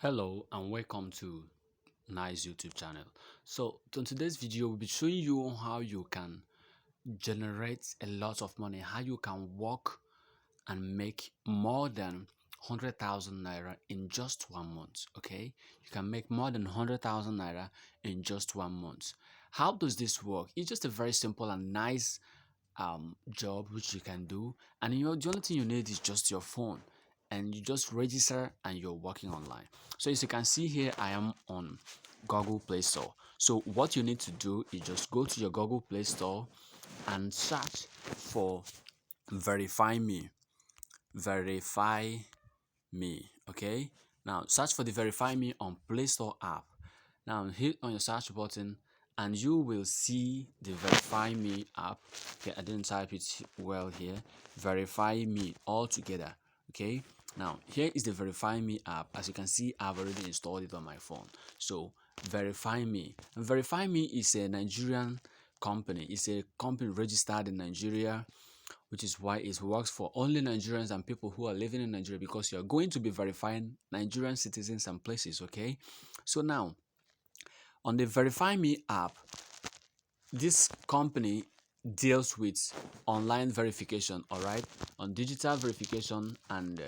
Hello and welcome to Nice YouTube channel. So in today's video we'll be showing you how you can generate a lot of money, how you can work and make more than 100,000 naira in just 1 month. Okay, you can make more than 100,000 naira in just 1 month. How does this work? It's just a very simple and nice job which you can do, and the only thing you need is just your phone, and you just register and you're working online. So as you can see here, I am on Google Play Store. So what you need to do is just go to your Google Play Store and search for verify me. Verify me. Okay, now search for the verify me on Play Store app. Now hit on your search button and you will see the verify me app. Okay, I didn't type it well here. Verify me all together. Okay, now here is the verify me app. As you can see, I've already installed it on my phone. So verify me, and verify me is a Nigerian company. It's a company registered in Nigeria, which is why it works for only Nigerians and people who are living in Nigeria, because you're going to be verifying Nigerian citizens and places. Okay, so now on the verify me app, this company deals with online verification, all right, on digital verification and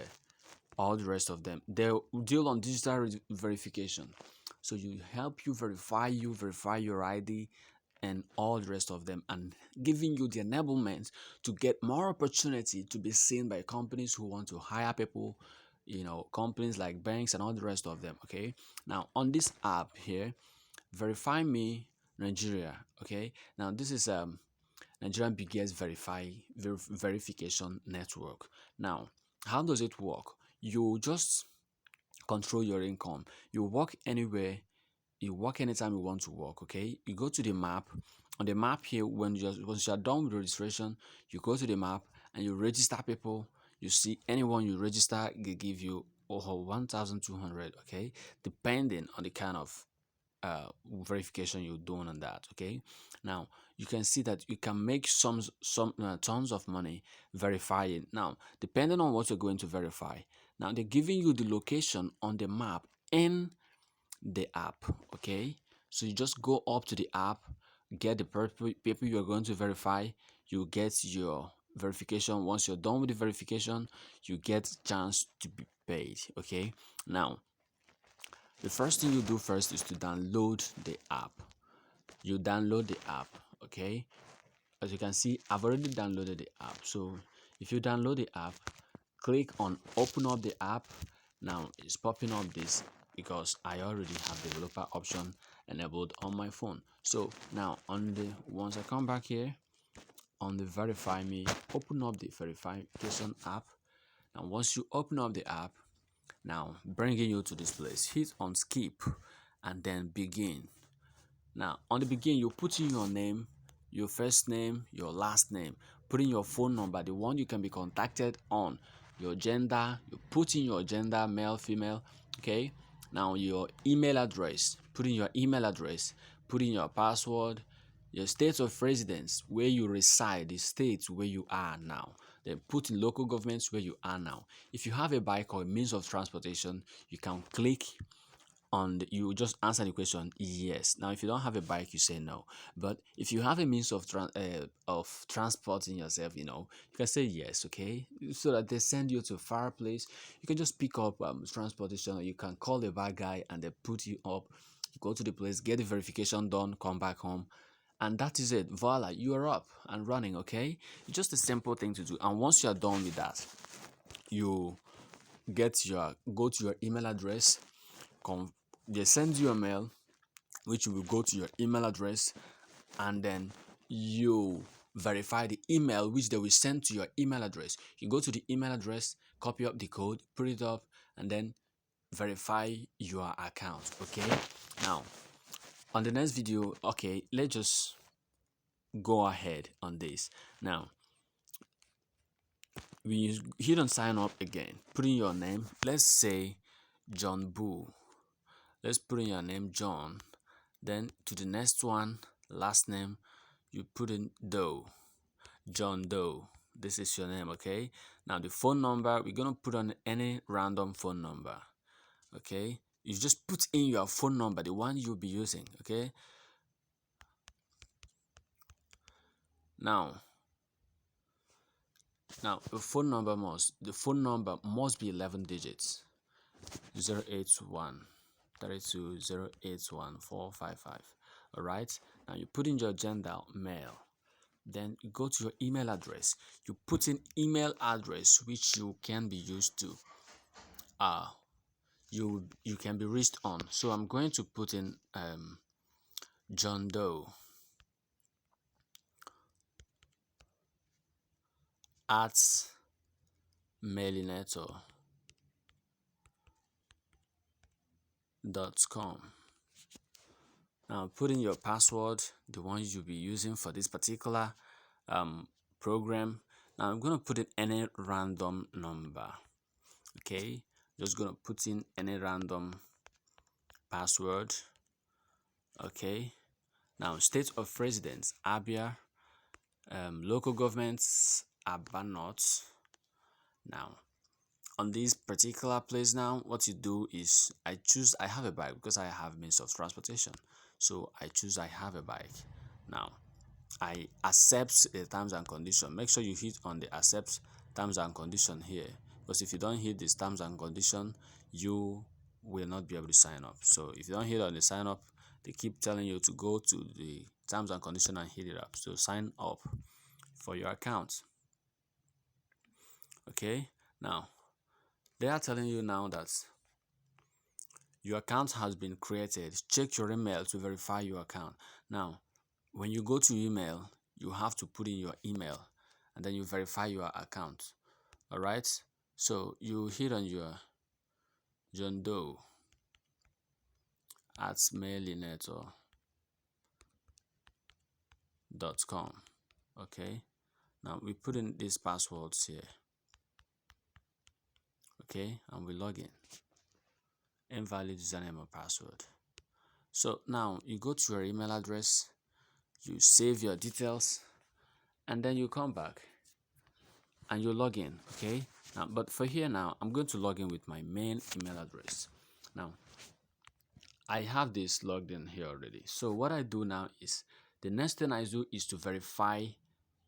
all the rest of them. They deal on digital verification, so you help you verify your ID and all the rest of them, and giving you the enablement to get more opportunity to be seen by companies who want to hire people, companies like banks and all the rest of them. Okay, now on this app here, verify me Nigeria. Okay, now this is Nigerian biggest verification network. Now how does it work? You just control your income. You work anywhere, you work anytime you want to work. Okay, you go to the map. On the map here, once you're done with registration, you go to the map and you register people. You see anyone you register, they give you 1,200. Okay, depending on the kind of verification you're doing on that. Okay, now you can see that you can make some tons of money verifying. Now depending on what you're going to verify, now they're giving you the location on the map in the app. Okay, so you just go up to the app, get the people you're going to verify, you get your verification. Once you're done with the verification, you get chance to be paid. Okay, now the first thing you do first is to download the app. You download the app. Okay, as you can see, I've already downloaded the app. So if you download the app, click on open up the app. Now it's popping up this because I already have developer option enabled on my phone. So now once I come back here on the verify me, open up the verification app. Now once you open up the app, now bringing you to this place, hit on skip and then begin. Now on the begin, you put in your name, your first name, your last name, put in your phone number, the one you can be contacted on, your gender, you put in your gender, male, female. Okay, now your email address, put in your email address, put in your password, your state of residence, where you reside, the state where you are now, then put in local governments where you are now. If you have a bike or a means of transportation, you can click on you just answer the question yes. Now if you don't have a bike, you say no, but if you have a means of transporting yourself, you can say yes. Okay, so that they send you to a far place, you can just pick up transportation, or you can call the bad guy and they put you up. You go to the place, get the verification done, come back home, and that is it. Voila, you are up and running. Okay, it's just a simple thing to do. And once you are done with that, you go to your email address, they send you a mail, which will go to your email address, and then you verify the email which they will send to your email address. You go to the email address, copy up the code, put it up, and then verify your account. Okay, now on the next video, okay, let's just go ahead on this. Now we hit on sign up again, put in your name, let's say John Boo. Let's put in your name John. Then to the next one, last name, you put in Doe, John Doe. This is your name. Okay, now the phone number, we're gonna put on any random phone number. Okay, You just put in your phone number, the one you'll be using. Okay, now the phone number must be 11 digits. 081 455. All right, now you put in your gender, male. Then you go to your email address. You put in email address which you can be used to uh you can be reached on. So I'm going to put in John Doe at mailinator.com. Now put in your password, the one you'll be using for this particular program. Now I'm going to put in any random number. Okay, just going to put in any random password. Okay, now state of residence, Abia. Local governments, Aba North. Now on this particular place, now what you do is I have a bike because I have means of transportation, so I choose I have a bike. Now I accept the terms and condition. Make sure you hit on the accept terms and condition here, because if you don't hit these terms and condition, you will not be able to sign up. So if you don't hit on the sign up, they keep telling you to go to the terms and condition and hit it up. So sign up for your account. Okay, now they are telling you now that your account has been created. Check your email to verify your account. Now when you go to email, you have to put in your email and then you verify your account. All right, so you hit on your John Doe at mailinator.com. Okay, now we put in these passwords here. Okay, and we log in. Invalid username or password. So now you go to your email address, you save your details, and then you come back and you log in. Okay, now but for here now I'm going to log in with my main email address. Now I have this logged in here already. So what I do now is the next thing I do is to verify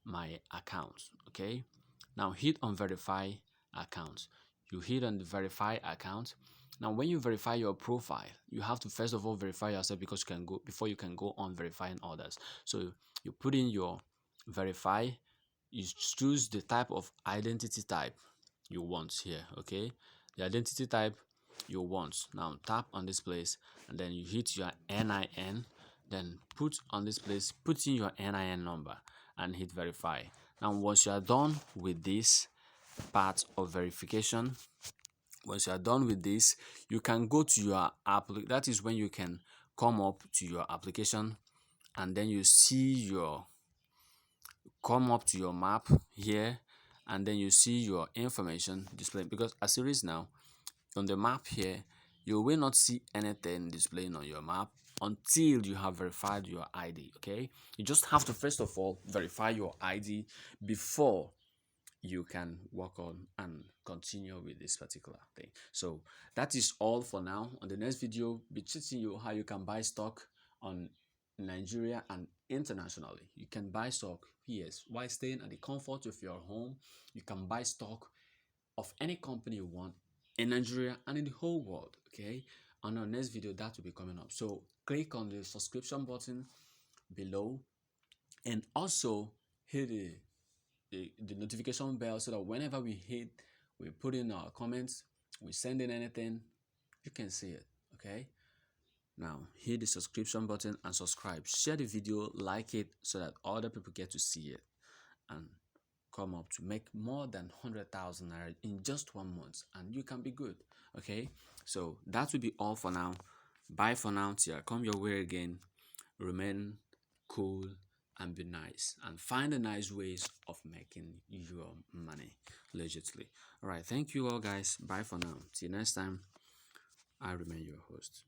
my account. Okay, now hit on verify account. You hit on the verify account. Now when you verify your profile, you have to first of all verify yourself, because you can go before you can go on verifying others. So you put in your verify, you choose the type of identity type you want here. Okay, the identity type you want. Now tap on this place and then you hit your NIN, then put on this place, put in your NIN number and hit verify. Now once you are done with this part of verification, once you are done with this, you can go to your app. That is when you can come up to your application and then you see your come up to your map here, and then you see your information displayed, because as it is now on the map here, you will not see anything displaying on your map until you have verified your ID. Okay, you just have to first of all verify your ID before you can work on and continue with this particular thing. So that is all for now. On the next video, be teaching you how you can buy stock on Nigeria and internationally. You can buy stock, yes, while staying at the comfort of your home. You can buy stock of any company you want in Nigeria and in the whole world. Okay, on our next video that will be coming up. So click on the subscription button below and also hit the notification bell, so that whenever we put in our comments, we send in anything, you can see it. Okay, now hit the subscription button and subscribe. Share the video, like it, so that other people get to see it and come up to make more than 100,000 naira in just 1 month, and you can be good. Okay, so that will be all for now. Bye for now till I come your way again. Remain cool and be nice, and find the nice ways of making your money legitimately. All right, thank you all guys. Bye for now, till next time. I remain your host.